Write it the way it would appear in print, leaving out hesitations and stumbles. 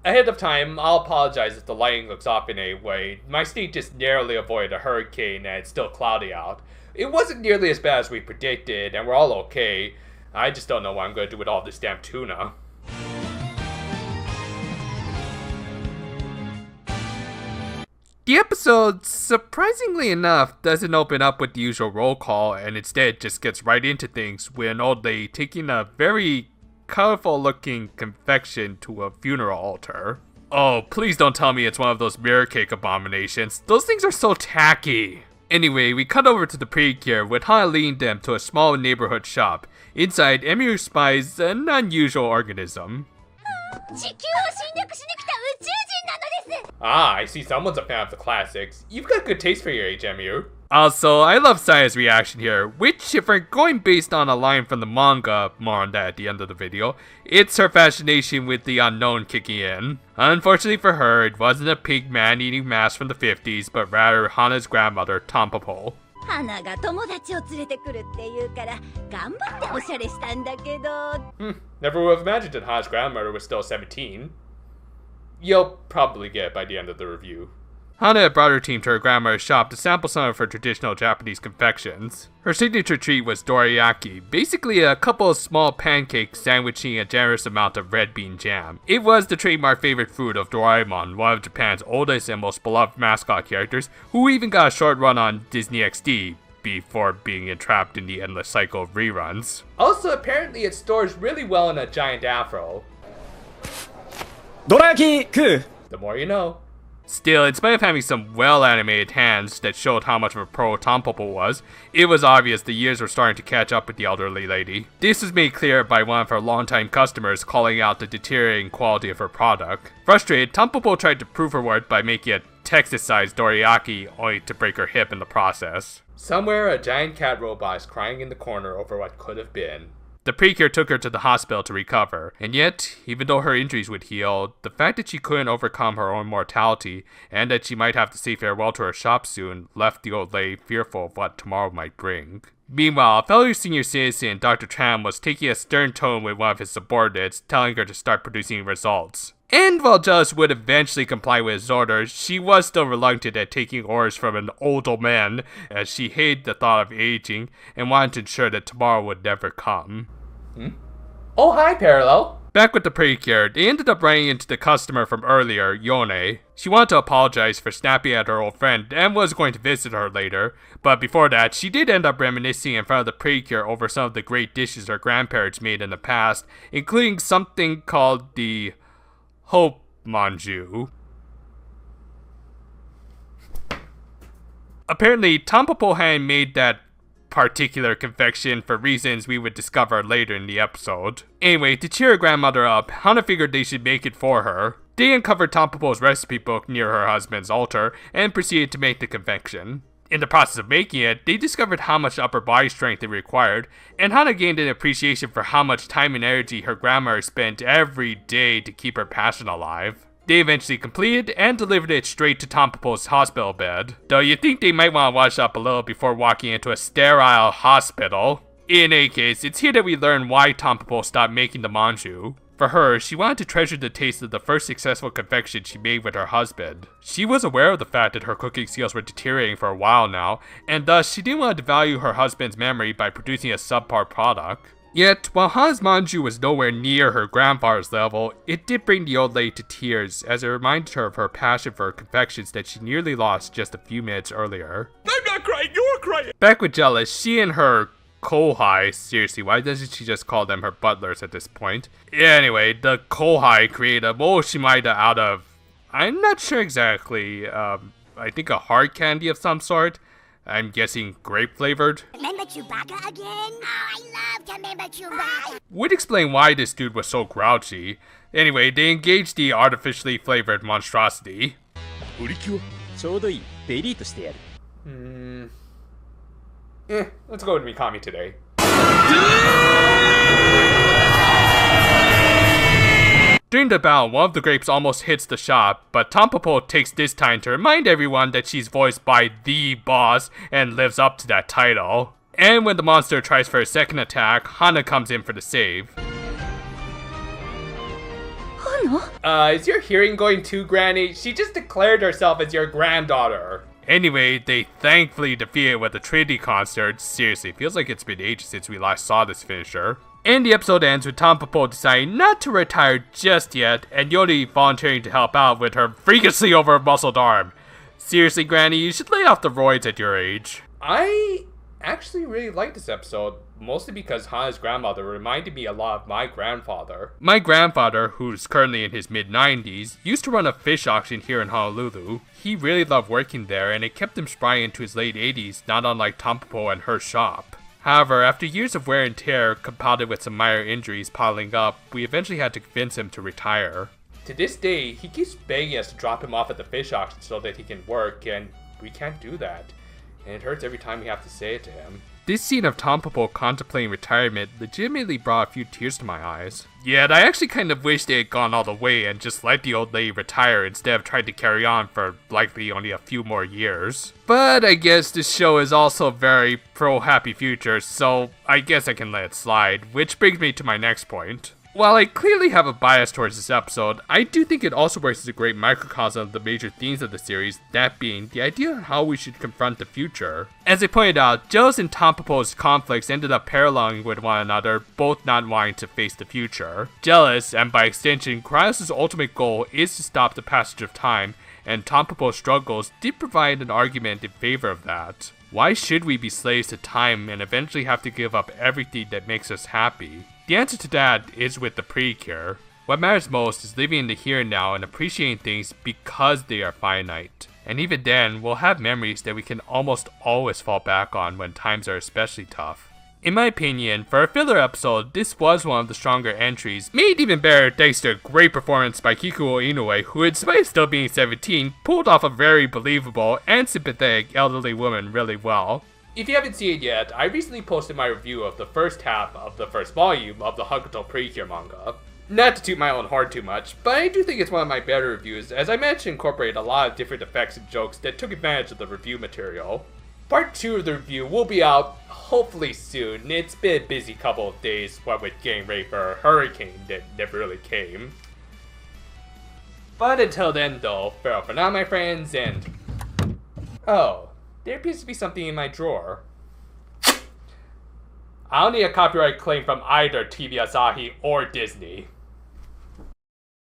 Ahead of time, I'll apologize if the lighting looks off in any way. My state just narrowly avoided a hurricane and it's still cloudy out. It wasn't nearly as bad as we predicted, and we're all okay. I just don't know what I'm going to do with all this damn tuna. The episode, surprisingly enough, doesn't open up with the usual roll call and instead just gets right into things with an old lady taking a very colorful looking confection to a funeral altar. Oh, please don't tell me it's one of those mirror cake abominations. Those things are so tacky. Anyway, we cut over to the precure with Hana leading them to a small neighborhood shop. Inside, Emiru spies an unusual organism. Ah, I see someone's a fan of the classics. You've got good taste for your age, Emiru. Also, I love Saya's reaction here, which, if we're going based on a line from the manga, more on that at the end of the video, it's her fascination with the unknown kicking in. Unfortunately for her, it wasn't a pig man-eating mask from the 50s, but rather Hana's grandmother, Tampopo. Never would have imagined that Hana's grandmother was still 17. You'll probably get it by the end of the review. Hana had brought her team to her grandmother's shop to sample some of her traditional Japanese confections. Her signature treat was dorayaki, basically a couple of small pancakes sandwiching a generous amount of red bean jam. It was the trademark favorite food of Doraemon, one of Japan's oldest and most beloved mascot characters, who even got a short run on Disney XD before being entrapped in the endless cycle of reruns. Also, apparently it stores really well in a giant afro. Dorayaki! The more you know. Still, in spite of having some well-animated hands that showed how much of a pro Tampopo was, it was obvious the years were starting to catch up with the elderly lady. This was made clear by one of her longtime customers calling out the deteriorating quality of her product. Frustrated, Tampopo tried to prove her worth by making a Texas-sized dorayaki, only to break her hip in the process. Somewhere, a giant cat robot is crying in the corner over what could have been. The precure took her to the hospital to recover, and yet, even though her injuries would heal, the fact that she couldn't overcome her own mortality, and that she might have to say farewell to her shop soon, left the old lady fearful of what tomorrow might bring. Meanwhile, a fellow senior citizen, Dr. Tram, was taking a stern tone with one of his subordinates, telling her to start producing results. And while Jealous would eventually comply with his orders, she was still reluctant at taking orders from an old man, as she hated the thought of aging and wanted to ensure that tomorrow would never come. Oh, hi, Parallel. Back with the precure, they ended up running into the customer from earlier, Yone. She wanted to apologize for snapping at her old friend and was going to visit her later, but before that, she did end up reminiscing in front of the precure over some of the great dishes her grandparents made in the past, including something called the Hope Manju. Apparently, Tampopo hadn't made that particular confection for reasons we would discover later in the episode. Anyway, to cheer her grandmother up, Hana figured they should make it for her. They uncovered Tampopo's recipe book near her husband's altar and proceeded to make the confection. In the process of making it, they discovered how much upper body strength it required, and Hana gained an appreciation for how much time and energy her grandmother spent every day to keep her passion alive. They eventually completed and delivered it straight to Tampopo's hospital bed, though you'd think they might want to wash up a little before walking into a sterile hospital. In any case, it's here that we learn why Tampopo stopped making the manju. For her, she wanted to treasure the taste of the first successful confection she made with her husband. She was aware of the fact that her cooking skills were deteriorating for a while now, and thus she didn't want to devalue her husband's memory by producing a subpar product. Yet, while Hana's manju was nowhere near her grandfather's level, it did bring the old lady to tears as it reminded her of her passion for confections that she nearly lost just a few minutes earlier. I'm not crying, you're crying! Back with Jealous, she and her kohai, seriously, why doesn't she just call them her butlers at this point? Anyway, the kohai created a mochimaida out of, I'm not sure exactly, I think a hard candy of some sort. I'm guessing grape flavored. Remember Chewbacca again? Oh, I love to remember Chewbacca. Would explain why this dude was so grouchy. Anyway, they engaged the artificially flavored monstrosity. Let's go with Mikami today. During the battle, one of the grapes almost hits the shop, but Tampopo takes this time to remind everyone that she's voiced by the boss and lives up to that title. And when the monster tries for a second attack, Hana comes in for the save. Hana? Is your hearing going too, Granny? She just declared herself as your granddaughter. Anyway, they thankfully defeat it with a Trinity concert. Seriously, feels like it's been ages since we last saw this finisher. And the episode ends with Tampopo deciding not to retire just yet, and Yori volunteering to help out with her freakishly over-muscled arm. Seriously, Granny, you should lay off the roids at your age. I actually really like this episode, mostly because Hana's grandmother reminded me a lot of my grandfather. My grandfather, who's currently in his mid-90s, used to run a fish auction here in Honolulu. He really loved working there, and it kept him spry into his late 80s, not unlike Tampopo and her shop. However, after years of wear and tear, compounded with some minor injuries piling up, we eventually had to convince him to retire. To this day, he keeps begging us to drop him off at the fish auction so that he can work, and we can't do that. And it hurts every time we have to say it to him. This scene of Tampopo contemplating retirement legitimately brought a few tears to my eyes. Yet I actually kind of wish they had gone all the way and just let the old lady retire instead of trying to carry on for likely only a few more years. But I guess this show is also very pro-happy future, so I guess I can let it slide, which brings me to my next point. While I clearly have a bias towards this episode, I do think it also works as a great microcosm of the major themes of the series, that being the idea of how we should confront the future. As I pointed out, Jealous and Tampopo's conflicts ended up paralleling with one another, both not wanting to face the future. Jealous, and by extension, Kryos' ultimate goal is to stop the passage of time, and Tampopo's struggles did provide an argument in favor of that. Why should we be slaves to time and eventually have to give up everything that makes us happy? The answer to that is with the Precure. What matters most is living in the here and now and appreciating things because they are finite. And even then, we'll have memories that we can almost always fall back on when times are especially tough. In my opinion, for a filler episode, this was one of the stronger entries, made even better thanks to a great performance by Kikuo Inoue, who despite still being 17, pulled off a very believable and sympathetic elderly woman really well. If you haven't seen it yet, I recently posted my review of the first half of the first volume of the Hakuto Precure manga. Not to toot my own horn too much, but I do think it's one of my better reviews, as I managed to incorporate a lot of different effects and jokes that took advantage of the review material. Part 2 of the review will be out hopefully soon. It's been a busy couple of days, what with getting ready for a hurricane that never really came. But until then though, farewell for now my friends, and... Oh. There appears to be something in my drawer. I don't need a copyright claim from either TV Asahi or Disney.